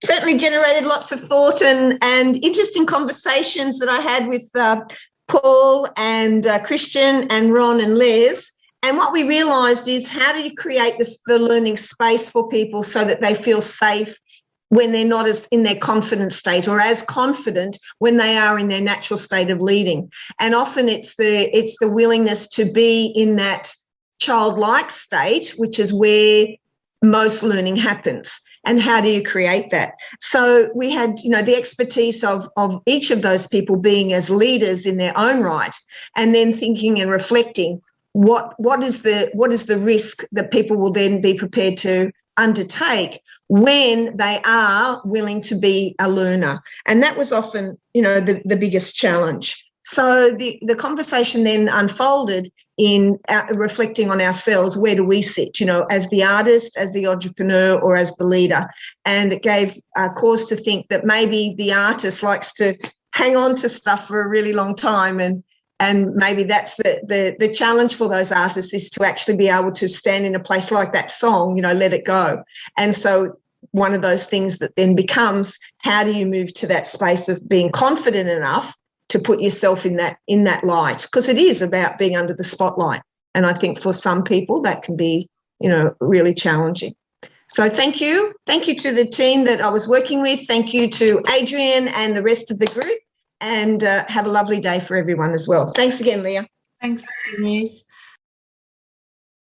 certainly generated lots of thought and interesting conversations that I had with Paul and Christian and Ron and Les. And what we realised is, how do you create the learning space for people so that they feel safe when they're not as in their confident state, or as confident when they are in their natural state of leading. And often it's the willingness to be in that childlike state, which is where most learning happens. And how do you create that? So we had, the expertise of each of those people being as leaders in their own right, and then thinking and reflecting what is the risk that people will then be prepared to undertake when they are willing to be a learner. And that was often, the biggest challenge. So the conversation then unfolded in reflecting on ourselves. Where do we sit, as the artist, as the entrepreneur, or as the leader? And it gave cause to think that maybe the artist likes to hang on to stuff for a really long time, and maybe that's the challenge for those artists, is to actually be able to stand in a place like that song, let it go. And so one of those things that then becomes, how do you move to that space of being confident enough to put yourself in that light? Because it is about being under the spotlight. And I think for some people that can be, really challenging. So thank you. Thank you to the team that I was working with. Thank you to Adrian and the rest of the group. And have a lovely day for everyone as well. Thanks again, Lia. Thanks, Denise.